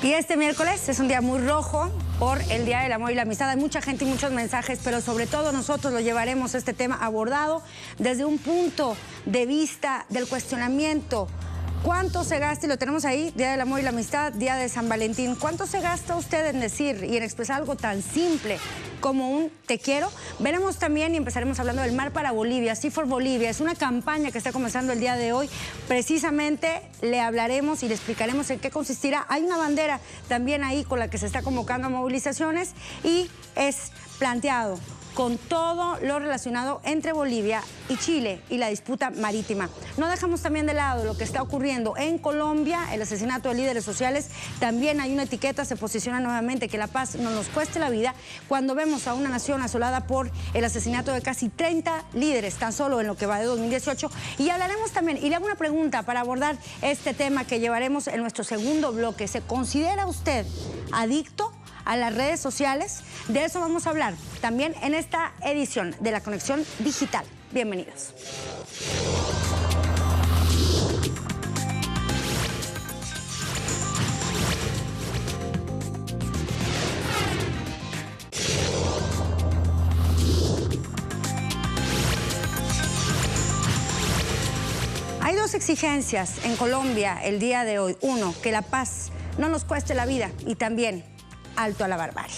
Y este miércoles es un día muy rojo por el Día del Amor y la Amistad. Hay mucha gente y muchos mensajes, pero sobre todo nosotros lo llevaremos este tema abordado desde un punto de vista del cuestionamiento. ¿Cuánto se gasta? Y lo tenemos ahí, Día del Amor y la Amistad, Día de San Valentín. ¿Cuánto se gasta usted en decir y en expresar algo tan simple como un te quiero? Veremos también y empezaremos hablando del Mar para Bolivia, Sea for Bolivia. Es una campaña que está comenzando el día de hoy. Precisamente le hablaremos y le explicaremos en qué consistirá. Hay una bandera también ahí con la que se está convocando a movilizaciones y es planteado con todo lo relacionado entre Bolivia y Chile y la disputa marítima. No dejamos también de lado lo que está ocurriendo en Colombia, el asesinato de líderes sociales. También hay una etiqueta, se posiciona nuevamente, que la paz no nos cueste la vida, cuando vemos a una nación asolada por el asesinato de casi 30 líderes, tan solo en lo que va de 2018. Y hablaremos también, y le hago una pregunta para abordar este tema que llevaremos en nuestro segundo bloque. ¿Se considera usted adicto a las redes sociales? De eso vamos a hablar también en esta edición de La Conexión Digital. Bienvenidos. Hay dos exigencias en Colombia el día de hoy. Uno, que la paz no nos cueste la vida, y también alto a la barbarie.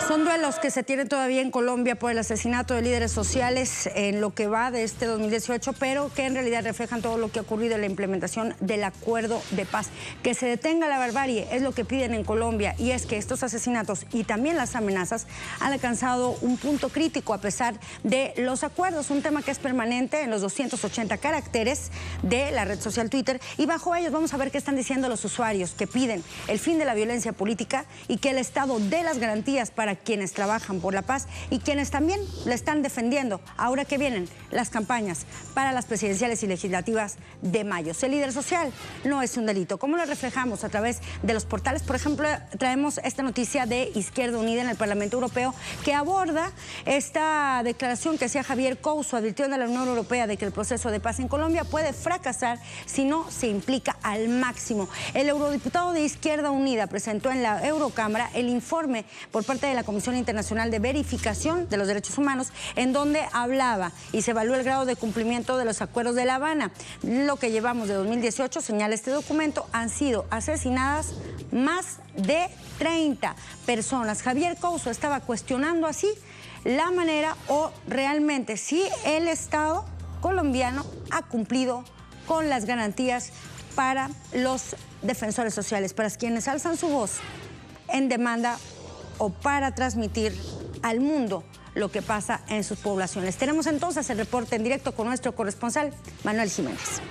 Son duelos que se tienen todavía en Colombia por el asesinato de líderes sociales en lo que va de este 2018, pero que en realidad reflejan todo lo que ha ocurrido en la implementación del acuerdo de paz. Que se detenga la barbarie es lo que piden en Colombia, y es que estos asesinatos y también las amenazas han alcanzado un punto crítico a pesar de los acuerdos. Un tema que es permanente en los 280 caracteres de la red social Twitter, y bajo ellos vamos a ver qué están diciendo los usuarios, que piden el fin de la violencia política y que el Estado dé las garantías para quienes trabajan por la paz y quienes también la están defendiendo ahora que vienen las campañas para las presidenciales y legislativas de mayo. Ser líder social no es un delito. ¿Cómo lo reflejamos? A través de los portales. Por ejemplo, traemos esta noticia de Izquierda Unida en el Parlamento Europeo, que aborda esta declaración que hacía Javier Couso, advirtiendo a la Unión Europea de que el proceso de paz en Colombia puede fracasar si no se implica al máximo. El eurodiputado de Izquierda Unida presentó en la Eurocámara el informe por parte de la Comisión Internacional de Verificación de los Derechos Humanos, en donde hablaba y se evaluó el grado de cumplimiento de los acuerdos de La Habana. Lo que llevamos de 2018, señala este documento, han sido asesinadas más de 30 personas. Javier Couso estaba cuestionando así la manera o realmente si el Estado colombiano ha cumplido con las garantías para los defensores sociales, para quienes alzan su voz en demanda o para transmitir al mundo lo que pasa en sus poblaciones. Tenemos entonces el reporte en directo con nuestro corresponsal, Manuel Jiménez.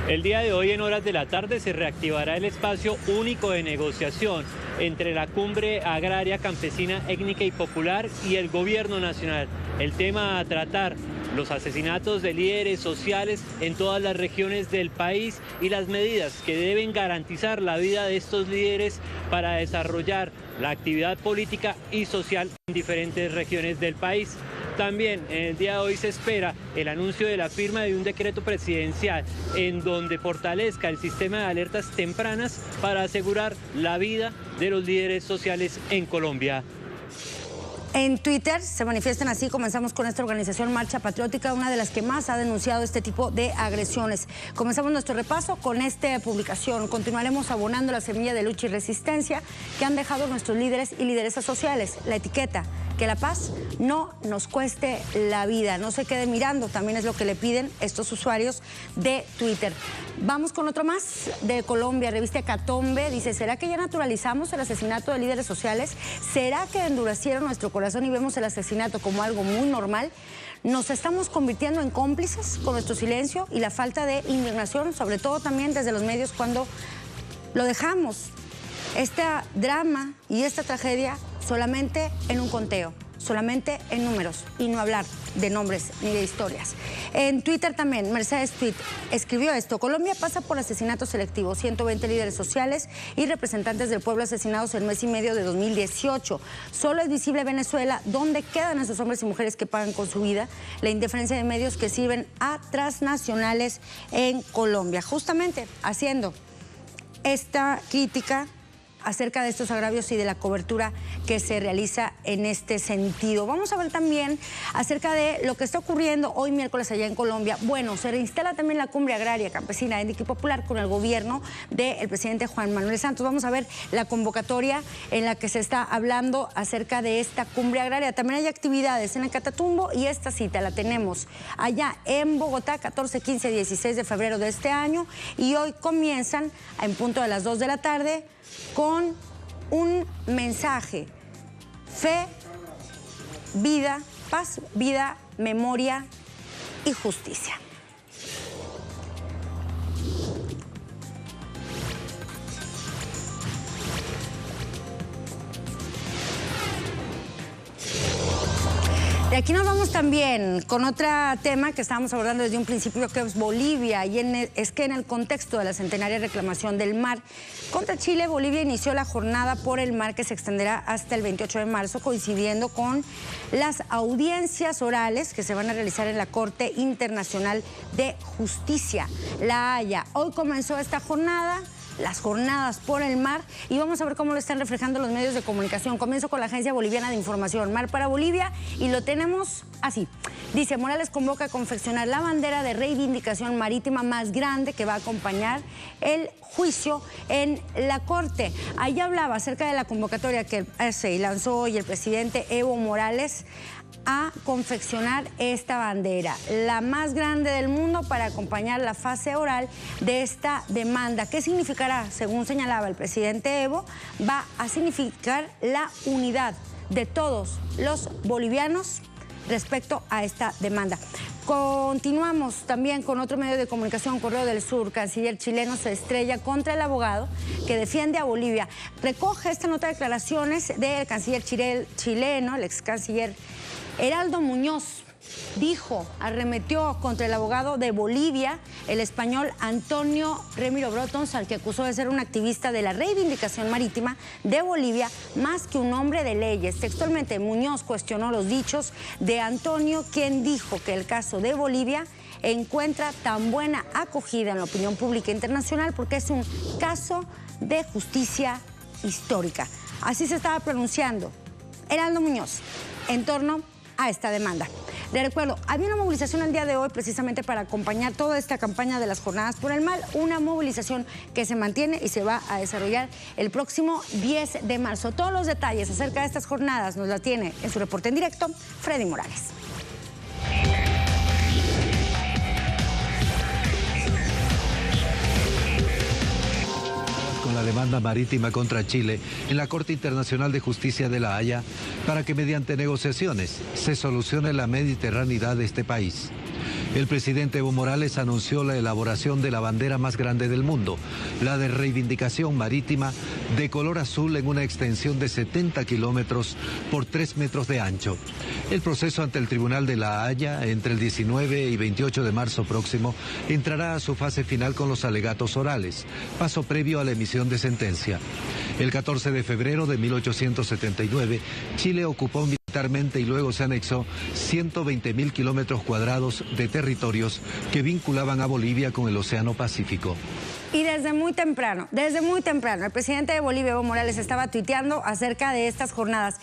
El día de hoy, en horas de la tarde, se reactivará el espacio único de negociación entre la Cumbre Agraria, Campesina, Étnica y Popular y el Gobierno Nacional. El tema a tratar: los asesinatos de líderes sociales en todas las regiones del país y las medidas que deben garantizar la vida de estos líderes para desarrollar la actividad política y social en diferentes regiones del país. También en el día de hoy se espera el anuncio de la firma de un decreto presidencial en donde fortalezca el sistema de alertas tempranas para asegurar la vida de los líderes sociales en Colombia. En Twitter se manifiestan así. Comenzamos con esta organización Marcha Patriótica, una de las que más ha denunciado este tipo de agresiones. Comenzamos nuestro repaso con esta publicación. Continuaremos abonando la semilla de lucha y resistencia que han dejado nuestros líderes y lideresas sociales. La etiqueta: que la paz no nos cueste la vida. No se quede mirando, también es lo que le piden estos usuarios de Twitter. Vamos con otro más de Colombia. Revista Hecatombe dice: ¿será que ya naturalizamos el asesinato de líderes sociales? ¿Será que endurecieron nuestro corazón y vemos el asesinato como algo muy normal? Nos estamos convirtiendo en cómplices con nuestro silencio y la falta de indignación, sobre todo también desde los medios, cuando lo dejamos, este drama y esta tragedia, solamente en un conteo, solamente en números, y no hablar de nombres ni de historias. En Twitter también, Mercedes Tweet escribió esto: Colombia pasa por asesinatos selectivos, 120 líderes sociales y representantes del pueblo asesinados en mes y medio de 2018. Solo es visible Venezuela, donde quedan esos hombres y mujeres que pagan con su vida, la indiferencia de medios que sirven a transnacionales en Colombia. Justamente haciendo esta crítica acerca de estos agravios y de la cobertura que se realiza en este sentido. Vamos a ver también acerca de lo que está ocurriendo hoy miércoles allá en Colombia. Bueno, se reinstala también la cumbre agraria, campesina, étnica y popular con el gobierno del presidente Juan Manuel Santos. Vamos a ver la convocatoria en la que se está hablando acerca de esta cumbre agraria. También hay actividades en el Catatumbo y esta cita la tenemos allá en Bogotá, 14, 15, 16 de febrero de este año, y hoy comienzan en punto de las 2 de la tarde con un mensaje: fe, vida, paz, vida, memoria y justicia. De aquí nos vamos también con otro tema que estábamos abordando desde un principio, que es Bolivia, y es que en el contexto de la centenaria reclamación del mar contra Chile, Bolivia inició la jornada por el mar que se extenderá hasta el 28 de marzo, coincidiendo con las audiencias orales que se van a realizar en la Corte Internacional de Justicia, La Haya. Hoy comenzó esta jornada, las jornadas por el mar, y vamos a ver cómo lo están reflejando los medios de comunicación. Comienzo con la Agencia Boliviana de Información, Mar para Bolivia, y lo tenemos así. Dice: Morales convoca a confeccionar la bandera de reivindicación marítima más grande que va a acompañar el juicio en la Corte. Ahí hablaba acerca de la convocatoria que se lanzó hoy el presidente Evo Morales a confeccionar esta bandera, la más grande del mundo, para acompañar la fase oral de esta demanda. ¿Qué significará? Según señalaba el presidente Evo, va a significar la unidad de todos los bolivianos respecto a esta demanda. Continuamos también con otro medio de comunicación, Correo del Sur. Canciller chileno se estrella contra el abogado que defiende a Bolivia. Recoge esta nota de declaraciones del canciller chileno, el ex canciller Heraldo Muñoz. Arremetió contra el abogado de Bolivia, el español Antonio Remiro Brotons, al que acusó de ser un activista de la reivindicación marítima de Bolivia más que un hombre de leyes. Textualmente, Muñoz cuestionó los dichos de Antonio, quien dijo que el caso de Bolivia encuentra tan buena acogida en la opinión pública internacional porque es un caso de justicia histórica. Así se estaba pronunciando Heraldo Muñoz en torno a esta demanda. Le recuerdo, había una movilización el día de hoy precisamente para acompañar toda esta campaña de las jornadas por el mar, una movilización que se mantiene y se va a desarrollar el próximo 10 de marzo. Todos los detalles acerca de estas jornadas nos la tiene en su reporte en directo Freddy Morales. La demanda marítima contra Chile en la Corte Internacional de Justicia de La Haya para que mediante negociaciones se solucione la mediterraneidad de este país. El presidente Evo Morales anunció la elaboración de la bandera más grande del mundo, la de reivindicación marítima, de color azul en una extensión de 70 kilómetros por 3 metros de ancho. El proceso ante el Tribunal de La Haya, entre el 19 y 28 de marzo próximo, entrará a su fase final con los alegatos orales, paso previo a la emisión de sentencia. El 14 de febrero de 1879, Chile ocupó militarmente y luego se anexó 120.000 kilómetros cuadrados de territorios que vinculaban a Bolivia con el Océano Pacífico. Y desde muy temprano, el presidente de Bolivia, Evo Morales, estaba tuiteando acerca de estas jornadas.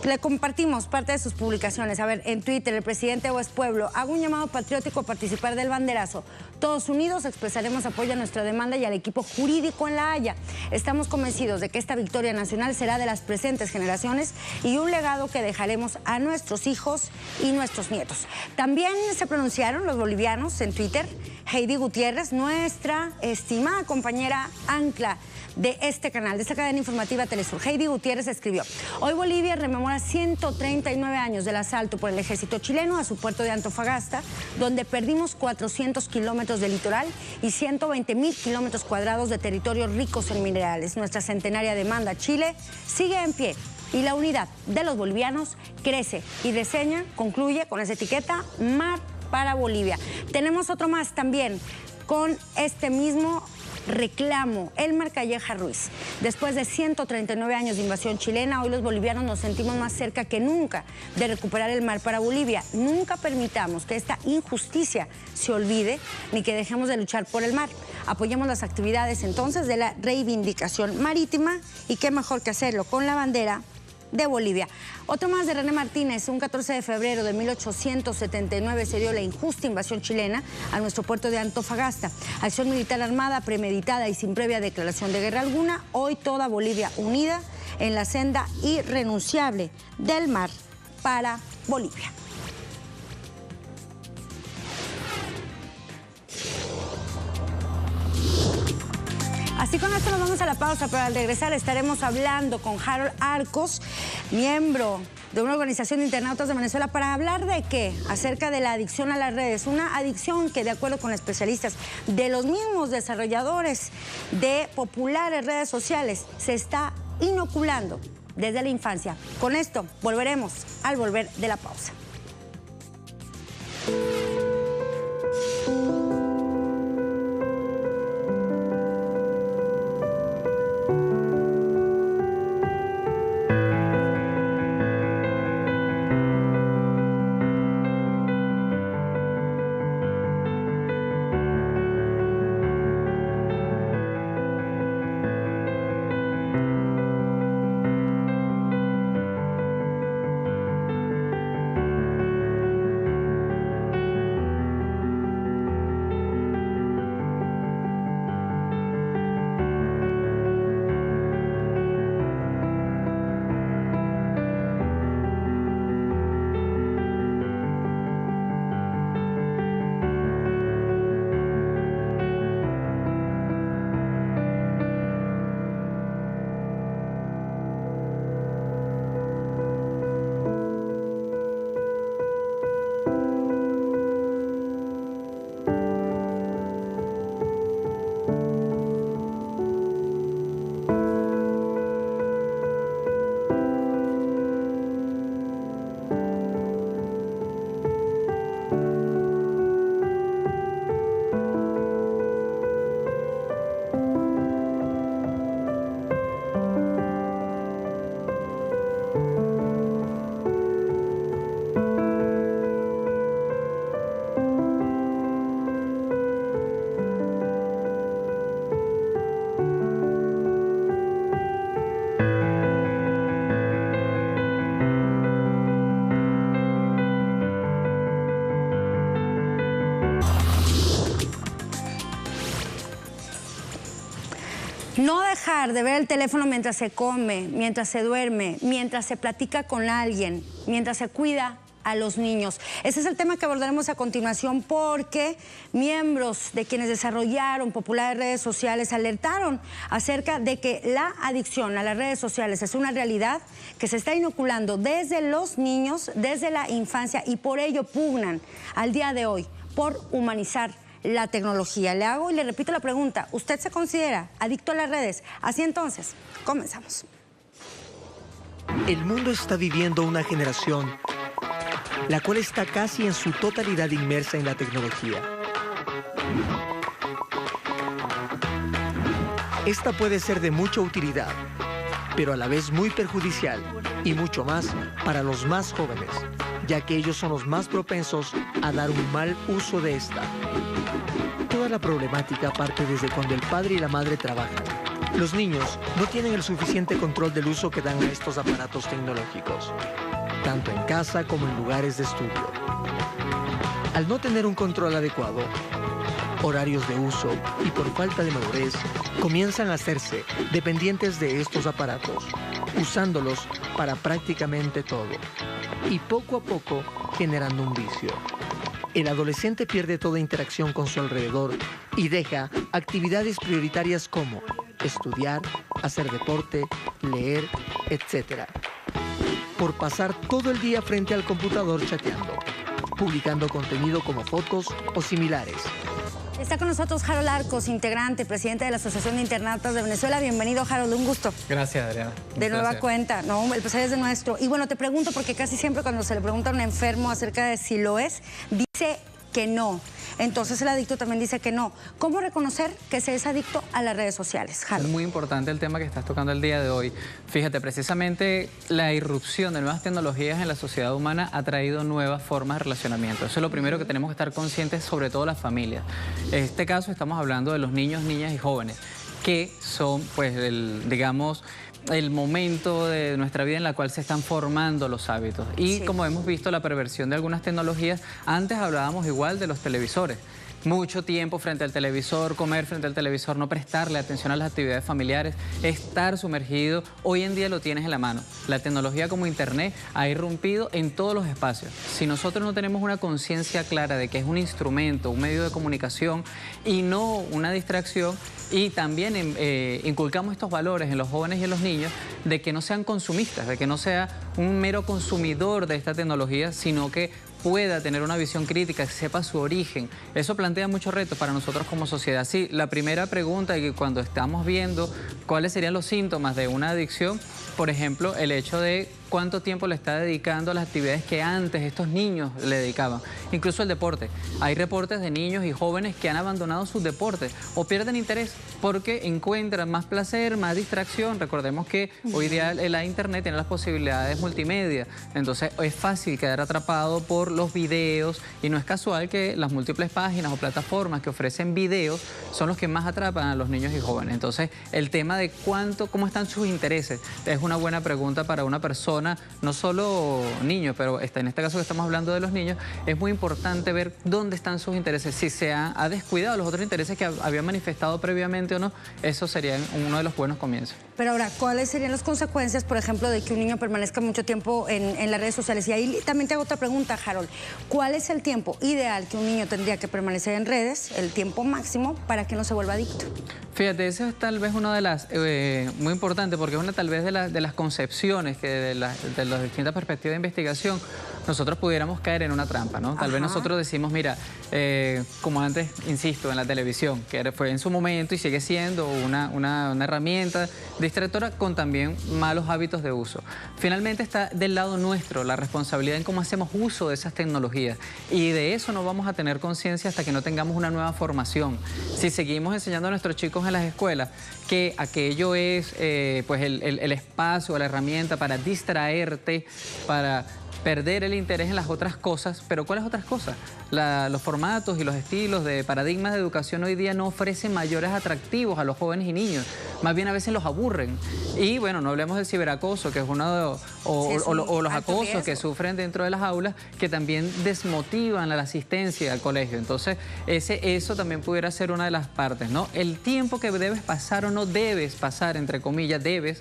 Le compartimos parte de sus publicaciones. A ver, en Twitter, el presidente Evo es pueblo. Hago un llamado patriótico a participar del banderazo. Todos unidos expresaremos apoyo a nuestra demanda y al equipo jurídico en La Haya. Estamos convencidos de que esta victoria nacional será de las presentes generaciones y un legado que dejaremos a nuestros hijos y nuestros nietos. También se pronunciaron los bolivianos en Twitter. Heidi Gutiérrez, nuestra estimada compañera ancla de este canal, de esta cadena informativa Telesur. Heidi Gutiérrez escribió: hoy Bolivia rememora 139 años del asalto por el ejército chileno a su puerto de Antofagasta, donde perdimos 400 kilómetros de litoral y 120.000 kilómetros cuadrados de territorios ricos en minerales. Nuestra centenaria demanda a Chile sigue en pie y la unidad de los bolivianos crece. Y reseña, concluye con esa etiqueta: Mar para Bolivia. Tenemos otro más también con este mismo reclamo, Elmar Calleja Ruiz. Después de 139 años de invasión chilena, hoy los bolivianos nos sentimos más cerca que nunca de recuperar el mar para Bolivia. Nunca permitamos que esta injusticia se olvide ni que dejemos de luchar por el mar. Apoyemos las actividades entonces de la reivindicación marítima y qué mejor que hacerlo con la bandera de Bolivia. Otro más de René Martínez. Un 14 de febrero de 1879 se dio la injusta invasión chilena a nuestro puerto de Antofagasta. Acción militar armada, premeditada y sin previa declaración de guerra alguna. Hoy toda Bolivia unida en la senda irrenunciable del mar para Bolivia. Así con esto nos vamos a la pausa, pero al regresar estaremos hablando con Harold Arcos, miembro de una organización de internautas de Venezuela, para hablar de qué, acerca de la adicción a las redes, una adicción que de acuerdo con especialistas de los mismos desarrolladores de populares redes sociales se está inoculando desde la infancia. Con esto volveremos al volver de la pausa. No dejar de ver el teléfono mientras se come, mientras se duerme, mientras se platica con alguien, mientras se cuida a los niños. Ese es el tema que abordaremos a continuación, porque miembros de quienes desarrollaron populares redes sociales alertaron acerca de que la adicción a las redes sociales es una realidad que se está inoculando desde los niños, desde la infancia, y por ello pugnan al día de hoy por humanizar la tecnología. Le hago y le repito la pregunta: ¿usted se considera adicto a las redes? Así entonces, comenzamos. El mundo está viviendo una generación la cual está casi en su totalidad inmersa en la tecnología. Esta puede ser de mucha utilidad, pero a la vez muy perjudicial, y mucho más para los más jóvenes, ya que ellos son los más propensos a dar un mal uso de esta. toda la problemática parte desde cuando el padre y la madre trabajan. Los niños no tienen el suficiente control del uso que dan a estos aparatos tecnológicos, tanto en casa como en lugares de estudio. Al no tener un control adecuado, horarios de uso y por falta de madurez, comienzan a hacerse dependientes de estos aparatos, usándolos para prácticamente todo, y poco a poco generando un vicio. El adolescente pierde toda interacción con su alrededor y deja actividades prioritarias como estudiar, hacer deporte, leer, etc. por pasar todo el día frente al computador chateando, publicando contenido como fotos o similares. Está con nosotros Harold Arcos, integrante, presidente de la Asociación de Internautas de Venezuela. Bienvenido, Harold, un gusto. Gracias, Adriana. De nueva cuenta, no, el placer es de nuestro. Y bueno, te pregunto, porque casi siempre cuando se le pregunta a un enfermo acerca de si lo es, dice que no. Entonces el adicto también dice que no. ¿Cómo reconocer que se es adicto a las redes sociales, Harold? Es muy importante el tema que estás tocando el día de hoy. Fíjate, precisamente la irrupción de nuevas tecnologías en la sociedad humana ha traído nuevas formas de relacionamiento. Eso es lo primero que tenemos que estar conscientes, sobre todo las familias. En este caso estamos hablando de los niños, niñas y jóvenes, que son, pues, digamos, el momento de nuestra vida en la cual se están formando los hábitos. Y como hemos visto, la perversión de algunas tecnologías, antes hablábamos igual de los televisores. Mucho tiempo frente al televisor, comer frente al televisor, no prestarle atención a las actividades familiares, estar sumergido. Hoy en día lo tienes en la mano. La tecnología como Internet ha irrumpido en todos los espacios. Si nosotros no tenemos una conciencia clara de que es un instrumento, un medio de comunicación y no una distracción, y también inculcamos estos valores en los jóvenes y en los niños de que no sean consumistas, de que no sea un mero consumidor de esta tecnología, sino que pueda tener una visión crítica, que sepa su origen. Eso plantea muchos retos para nosotros como sociedad. Sí, la primera pregunta es que cuando estamos viendo cuáles serían los síntomas de una adicción, por ejemplo, el hecho de cuánto tiempo le está dedicando a las actividades que antes estos niños le dedicaban. Incluso el deporte. Hay reportes de niños y jóvenes que han abandonado sus deportes o pierden interés porque encuentran más placer, más distracción. Recordemos que hoy día la internet tiene las posibilidades multimedia, entonces es fácil quedar atrapado por los videos y no es casual que las múltiples páginas o plataformas que ofrecen videos son los que más atrapan a los niños y jóvenes. Entonces el tema de cómo están sus intereses es una buena pregunta para una persona, no solo niños, pero en este caso que estamos hablando de los niños, es muy importante ver dónde están sus intereses, si se ha descuidado los otros intereses que habían manifestado previamente o no. Eso sería uno de los buenos comienzos. Pero ahora, ¿cuáles serían las consecuencias, por ejemplo, de que un niño permanezca mucho tiempo en las redes sociales? Y ahí también te hago otra pregunta, Harold. ¿Cuál es el tiempo ideal que un niño tendría que permanecer en redes, el tiempo máximo, para que no se vuelva adicto? Fíjate, eso es tal vez una de las, muy importante, porque es una tal vez de las concepciones que de las distintas perspectivas de investigación nosotros pudiéramos caer en una trampa, ¿no? Tal vez nosotros decimos, mira, como antes, insisto, en la televisión, que fue en su momento y sigue siendo una herramienta distractora con también malos hábitos de uso. Finalmente está del lado nuestro la responsabilidad en cómo hacemos uso de esas tecnologías y de eso no vamos a tener conciencia hasta que no tengamos una nueva formación. Si seguimos enseñando a nuestros chicos en las escuelas que aquello es pues el espacio, la herramienta para distraerte, para perder el interés en las otras cosas, pero ¿cuáles otras cosas? Los formatos y los estilos de paradigmas de educación hoy día no ofrecen mayores atractivos a los jóvenes y niños, más bien a veces los aburren. Y bueno, no hablemos del ciberacoso, que es uno de o los acosos que sufren dentro de las aulas, que también desmotivan a la asistencia al colegio. Entonces, eso también pudiera ser una de las partes, ¿no? El tiempo que debes pasar o no debes pasar, entre comillas, debes,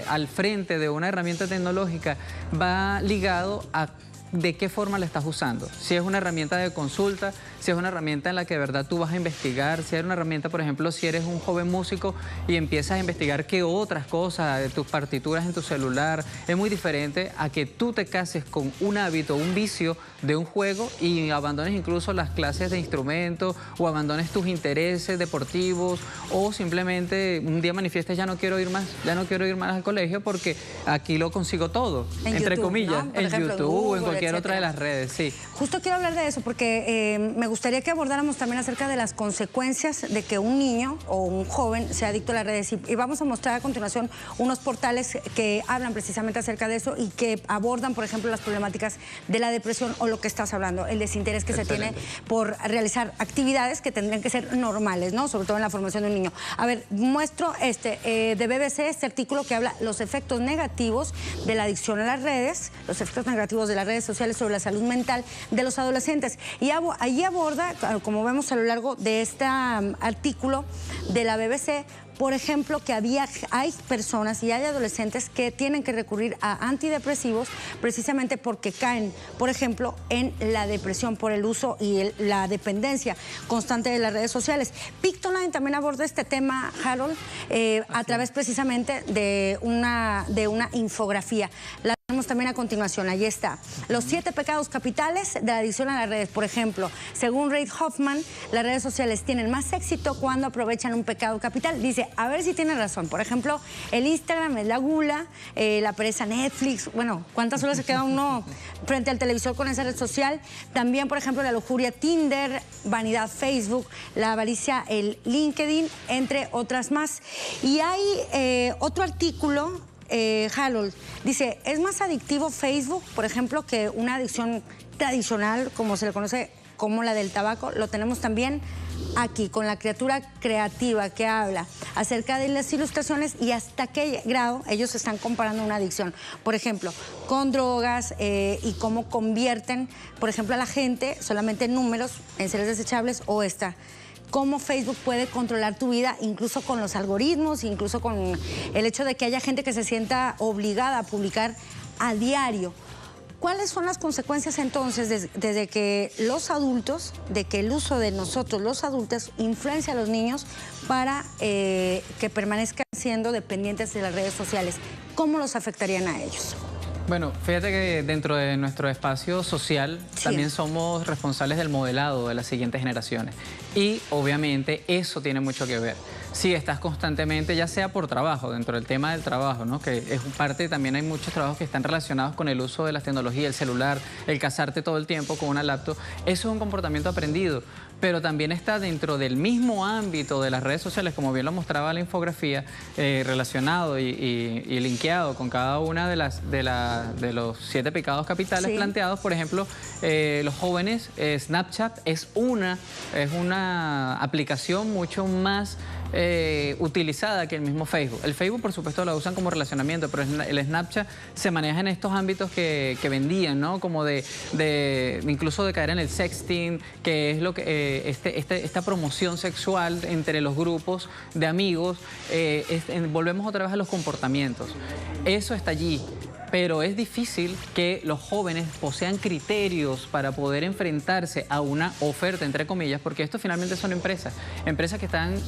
al frente de una herramienta tecnológica va ligado a de qué forma la estás usando. Si es una herramienta de consulta, si es una herramienta en la que de verdad tú vas a investigar, si es una herramienta, por ejemplo, si eres un joven músico y empiezas a investigar qué otras cosas, de tus partituras en tu celular, es muy diferente a que tú te cases con un hábito, un vicio de un juego y abandones incluso las clases de instrumento o abandones tus intereses deportivos o simplemente un día manifiestes ya no quiero ir más al colegio porque aquí lo consigo todo, entre comillas, ¿no? En YouTube, en cualquier etcétera. otra de las redes, sí. Justo quiero hablar de eso porque me gustaría que abordáramos también acerca de las consecuencias de que un niño o un joven sea adicto a las redes. Y vamos a mostrar a continuación unos portales que hablan precisamente acerca de eso y que abordan, por ejemplo, las problemáticas de la depresión o lo que estás hablando, el desinterés que se tiene por realizar actividades que tendrían que ser normales, ¿no? Sobre todo en la formación de un niño. A ver, muestro de BBC, este artículo que habla los efectos negativos de la adicción a las redes, los efectos negativos de las redes sociales sobre la salud mental de los adolescentes. Y ahí aborda, como vemos a lo largo de este artículo de la BBC, por ejemplo, que hay personas y hay adolescentes que tienen que recurrir a antidepresivos precisamente porque caen, por ejemplo, en la depresión por el uso y la dependencia constante de las redes sociales. Pictoline también aborda este tema, Harold, a través precisamente de una infografía. La tenemos también a continuación, ahí está. Los 7 pecados capitales de la adicción a las redes. Por ejemplo, según Reid Hoffman, las redes sociales tienen más éxito cuando aprovechan un pecado capital. Dice, a ver si tiene razón. Por ejemplo, el Instagram es la gula, la pereza Netflix. Bueno, ¿cuántas horas se queda uno frente al televisor con esa red social? También, por ejemplo, la lujuria Tinder, vanidad Facebook, la avaricia el LinkedIn, entre otras más. Y hay otro artículo, Harold, dice, es más adictivo Facebook, por ejemplo, que una adicción tradicional, como se le conoce como la del tabaco. Lo tenemos también aquí, con la criatura creativa que habla acerca de las ilustraciones y hasta qué grado ellos están comparando una adicción, por ejemplo, con drogas y cómo convierten, por ejemplo, a la gente solamente en números, en seres desechables o cómo Facebook puede controlar tu vida, incluso con los algoritmos, incluso con el hecho de que haya gente que se sienta obligada a publicar a diario. ¿Cuáles son las consecuencias entonces desde que los adultos, de que el uso de nosotros, los adultos, influencia a los niños para que permanezcan siendo dependientes de las redes sociales? ¿Cómo los afectarían a ellos? Bueno, fíjate que dentro de nuestro espacio social también somos responsables del modelado de las siguientes generaciones. Y obviamente eso tiene mucho que ver. Si estás constantemente, ya sea por trabajo, dentro del tema del trabajo, ¿no? Que es parte, también hay muchos trabajos que están relacionados con el uso de las tecnologías, el celular, el casarte todo el tiempo con una laptop. Eso es un comportamiento aprendido, pero también está dentro del mismo ámbito de las redes sociales, como bien lo mostraba la infografía, relacionado y linkeado con cada una de los 7 pecados capitales planteados. Por ejemplo, los jóvenes, Snapchat es una aplicación mucho más utilizada que el mismo Facebook. El Facebook, por supuesto, lo usan como relacionamiento, pero el Snapchat se maneja en estos ámbitos que vendían, ¿no? Como incluso de caer en el sexting, que es lo que esta promoción sexual entre los grupos de amigos. Volvemos otra vez a los comportamientos. Eso está allí. Pero es difícil que los jóvenes posean criterios para poder enfrentarse a una oferta, entre comillas, porque esto finalmente son empresas que están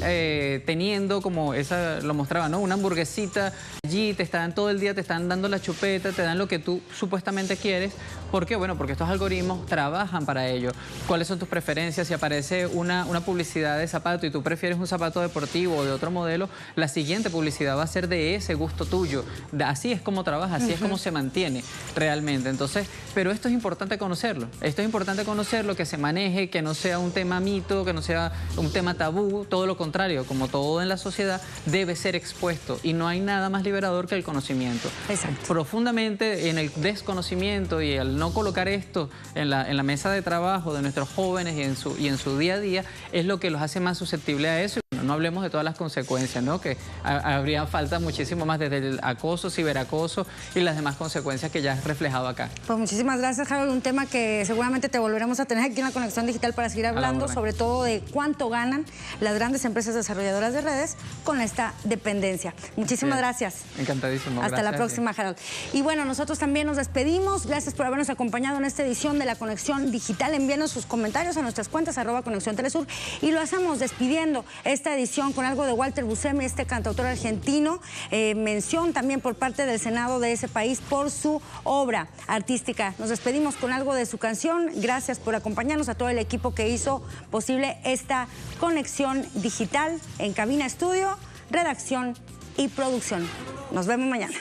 teniendo, como esa lo mostraba, ¿no? Una hamburguesita allí, te están todo el día, te están dando la chupeta, te dan lo que tú supuestamente quieres. ¿Por qué? Bueno, porque estos algoritmos trabajan para ello. ¿Cuáles son tus preferencias? Si aparece una publicidad de zapato y tú prefieres un zapato deportivo o de otro modelo, la siguiente publicidad va a ser de ese gusto tuyo. Así es como trabaja, así es como se mantiene realmente. Entonces, pero esto es importante conocerlo. Esto es importante conocerlo, que se maneje, que no sea un tema mito, que no sea un tema tabú. Todo lo contrario, como todo en la sociedad, debe ser expuesto. Y no hay nada más liberador que el conocimiento. Exacto. Profundamente en el desconocimiento y al no colocar esto en la mesa de trabajo de nuestros jóvenes y en su día a día, es lo que los hace más susceptibles a eso. No hablemos de todas las consecuencias, ¿no? Que habría falta muchísimo más, desde el acoso, ciberacoso y las demás consecuencias que ya has reflejado acá. Pues muchísimas gracias, Harold. Un tema que seguramente te volveremos a tener aquí en la Conexión Digital para seguir hablando, sobre todo de cuánto ganan las grandes empresas desarrolladoras de redes con esta dependencia. Muchísimas gracias. Encantadísimo. Hasta la próxima, Harold. Y bueno, nosotros también nos despedimos. Gracias por habernos acompañado en esta edición de la Conexión Digital. Envíenos sus comentarios a nuestras cuentas @Conexión Telesur y lo hacemos despidiendo esta edición con algo de Walter Buscemi, este cantautor argentino. Mención también por parte del Senado de ese país por su obra artística. Nos despedimos con algo de su canción. Gracias por acompañarnos, a todo el equipo que hizo posible esta conexión digital en cabina, estudio, redacción y producción. Nos vemos mañana.